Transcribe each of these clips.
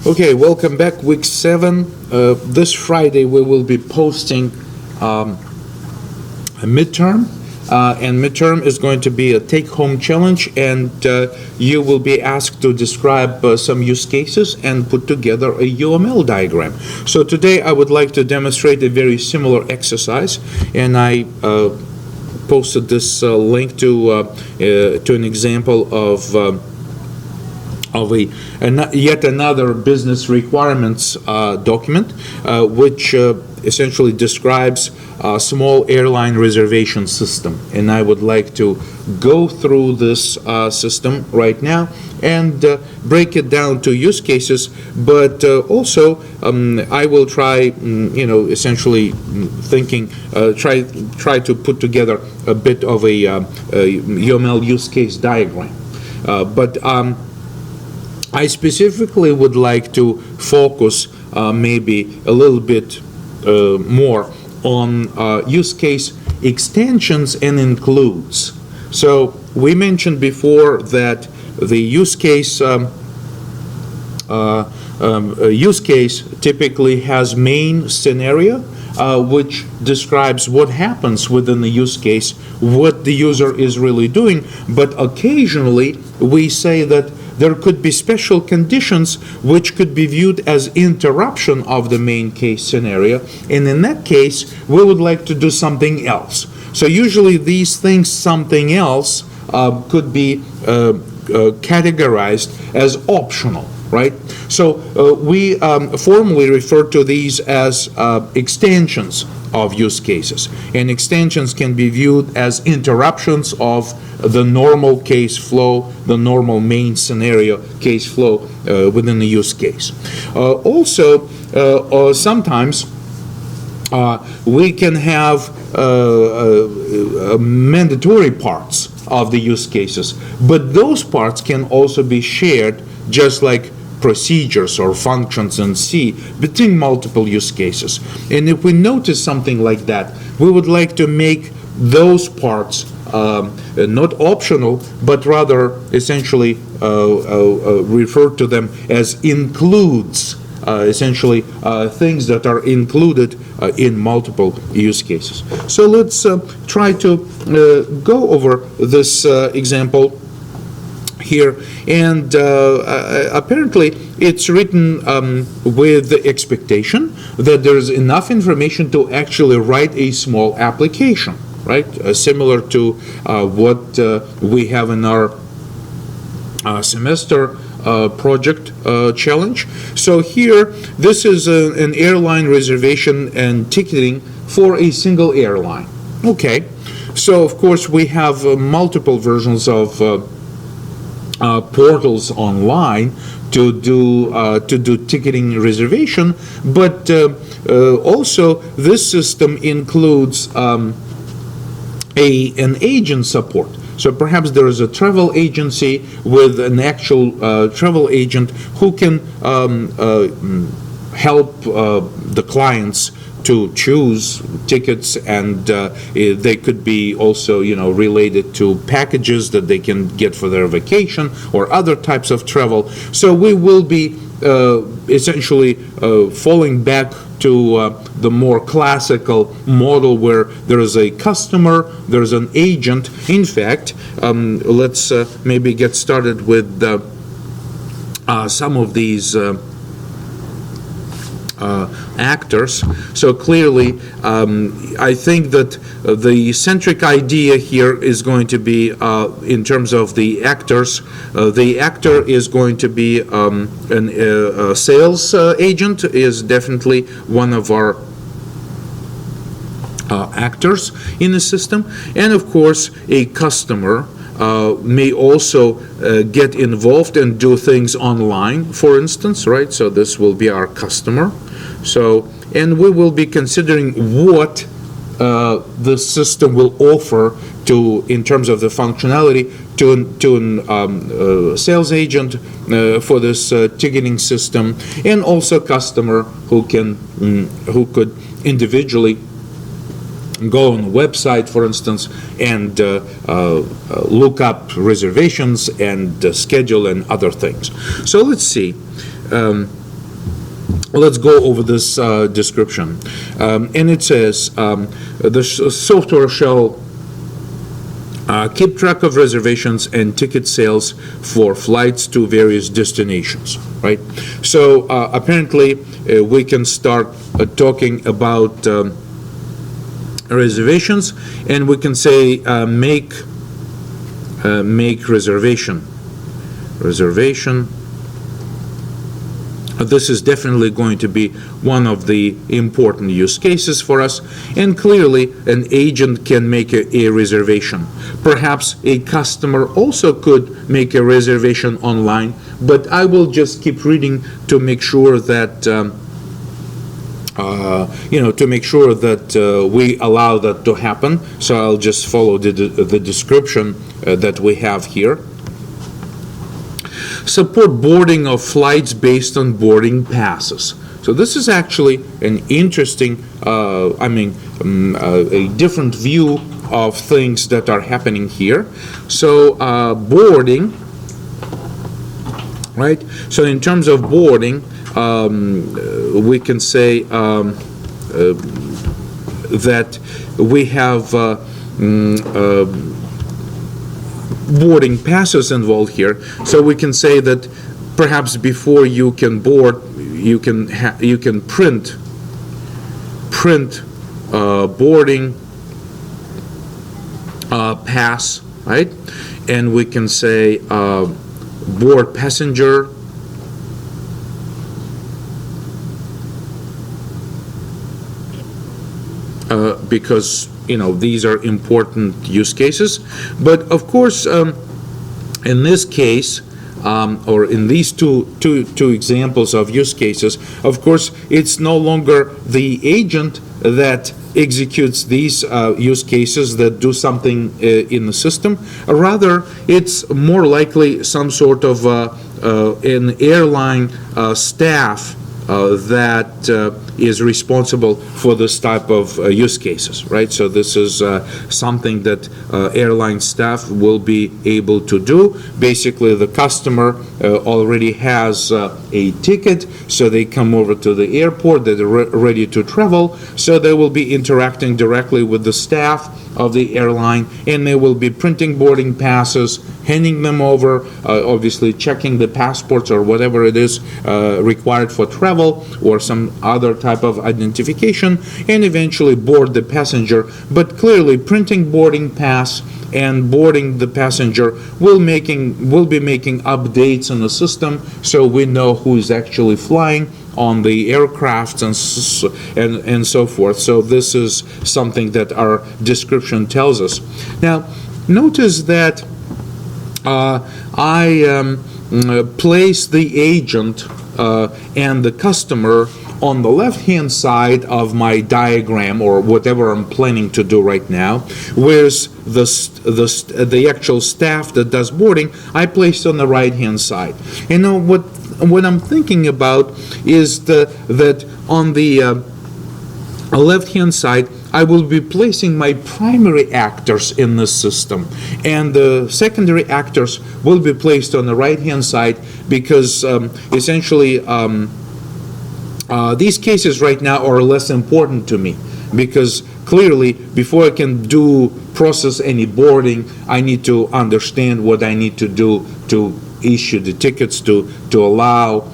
Okay, welcome back. Week 7. This Friday we will be posting a midterm, and midterm is going to be a take-home challenge, and you will be asked to describe some use cases and put together a UML diagram. So today I would like to demonstrate a very similar exercise, and I posted this link to an example of yet another business requirements document, which essentially describes a small airline reservation system. And I would like to go through this system right now and break it down to use cases, but also I will try, essentially thinking, try to put together a bit of a UML use case diagram. I specifically would like to focus maybe a little bit more on use case extensions and includes. So we mentioned before that the use case typically has main scenario, which describes what happens within the use case, what the user is really doing, but occasionally we say that there could be special conditions which could be viewed as interruption of the main case scenario, and in that case we would like to do something else. So usually these things, something else, could be categorized as optional, right? So we formally refer to these as extensions of use cases, and extensions can be viewed as interruptions of the normal case flow, the normal main scenario case flow within the use case. Also, sometimes we can have mandatory parts of the use cases, but those parts can also be shared, just like procedures or functions in C, between multiple use cases. And if we notice something like that, we would like to make those parts not optional, but rather essentially refer to them as includes, essentially things that are included in multiple use cases. So let's try to go over this example here, and apparently it's written with the expectation that there's enough information to actually write a small application, right? Similar to what we have in our semester project challenge. So here, this is an airline reservation and ticketing for a single airline. Okay, so of course we have multiple versions of portals online to do ticketing reservation, but also this system includes an agent support. So perhaps there is a travel agency with an actual travel agent who can help the clients to choose tickets, and they could be also, related to packages that they can get for their vacation or other types of travel. So we will be essentially falling back to the more classical model where there is a customer, there's an agent. In fact, let's maybe get started with some of these actors. So clearly, I think that the centric idea here is going to be, in terms of the actors, the actor is going to be a sales agent is definitely one of our actors in the system, and of course a customer may also get involved and do things online, for instance, right? So this will be our customer. So, and we will be considering what the system will offer to, in terms of the functionality, to a sales agent for this ticketing system, and also customer who could individually go on the website, for instance, and look up reservations and schedule and other things. So let's see. let's go over this description. And it says the software shall keep track of reservations and ticket sales for flights to various destinations, right? So apparently we can start talking about reservations, and we can say make reservation. This is definitely going to be one of the important use cases for us, and clearly an agent can make a reservation. Perhaps a customer also could make a reservation online, but I will just keep reading to make sure that we allow that to happen. So I'll just follow the description that we have here. Support boarding of flights based on boarding passes. So this is actually an interesting, a different view of things that are happening here. So boarding, right? So in terms of boarding, we can say that we have boarding passes involved here. So we can say that perhaps before you can board, you can print boarding pass, right? And we can say board passenger, because these are important use cases. But of course, in this case, or in these two examples of use cases, of course, it's no longer the agent that executes these use cases that do something in the system. Rather, it's more likely some sort of an airline staff that is responsible for this type of use cases, right? So this is something that airline staff will be able to do. Basically, the customer already has a ticket, so they come over to the airport, they're ready to travel, so they will be interacting directly with the staff of the airline, and they will be printing boarding passes, handing them over, obviously checking the passports or whatever it is required for travel, or some other type of identification, and eventually board the passenger. But clearly, printing boarding pass and boarding the passenger will be making updates in the system, so we know who is actually flying on the aircraft and so forth. So this is something that our description tells us. Now, notice that I place the agent and the customer on the left-hand side of my diagram, or whatever I'm planning to do right now, whereas the actual staff that does boarding, I placed on the right-hand side. What I'm thinking about is that on the left-hand side, I will be placing my primary actors in the system, and the secondary actors will be placed on the right-hand side, because essentially these cases right now are less important to me, because clearly before I can process any boarding, I need to understand what I need to do to issue the tickets, to allow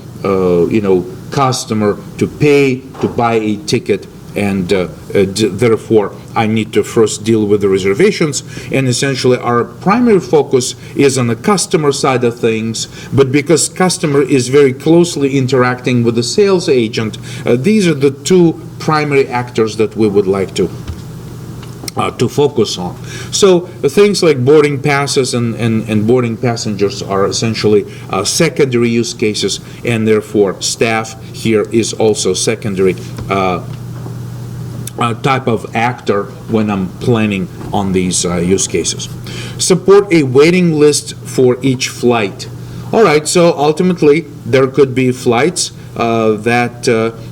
customer to pay to buy a ticket, and therefore I need to first deal with the reservations. And essentially our primary focus is on the customer side of things, but because customer is very closely interacting with the sales agent, these are the two primary actors that we would like to focus on. So things like boarding passes and boarding passengers are essentially secondary use cases, and therefore staff here is also secondary type of actor when I'm planning on these use cases. Support a waiting list for each flight. All right, so ultimately there could be flights that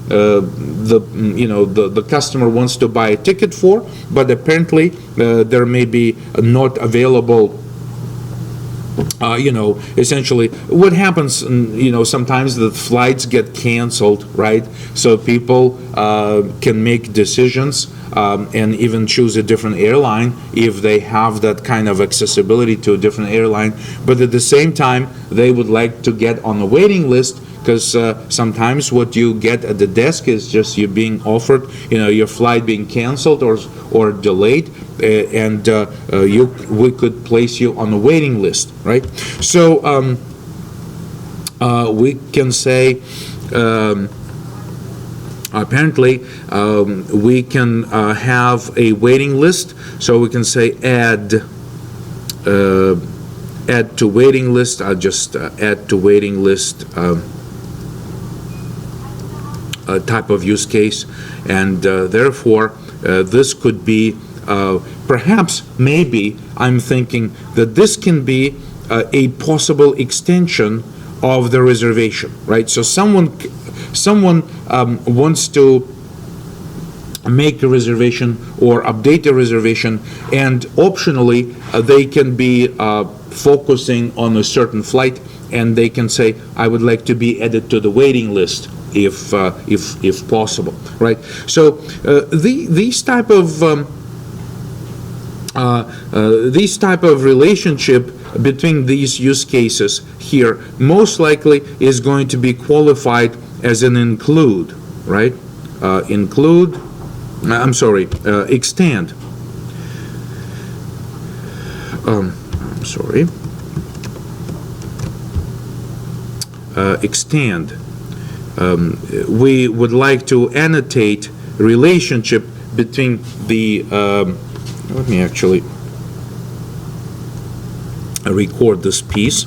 the customer wants to buy a ticket for, but apparently there may be not available essentially what happens, sometimes the flights get canceled, right? So people can make decisions and even choose a different airline if they have that kind of accessibility to a different airline. But at the same time, they would like to get on the waiting list, because sometimes what you get at the desk is just you being offered, your flight being canceled or delayed, and we could place you on the waiting list, right? So we can say, apparently, we can have a waiting list. So we can say add to waiting list. I'll just add to waiting list type of use case, and therefore this could be perhaps, maybe I'm thinking that this can be a possible extension of the reservation, right? So someone wants to make a reservation or update a reservation, and optionally they can be focusing on a certain flight, and they can say, I would like to be added to the waiting list if possible, right? So these type of relationship between these use cases here most likely is going to be qualified as an include, right? Extend. Extend. We would like to annotate relationship between the, let me actually record this piece.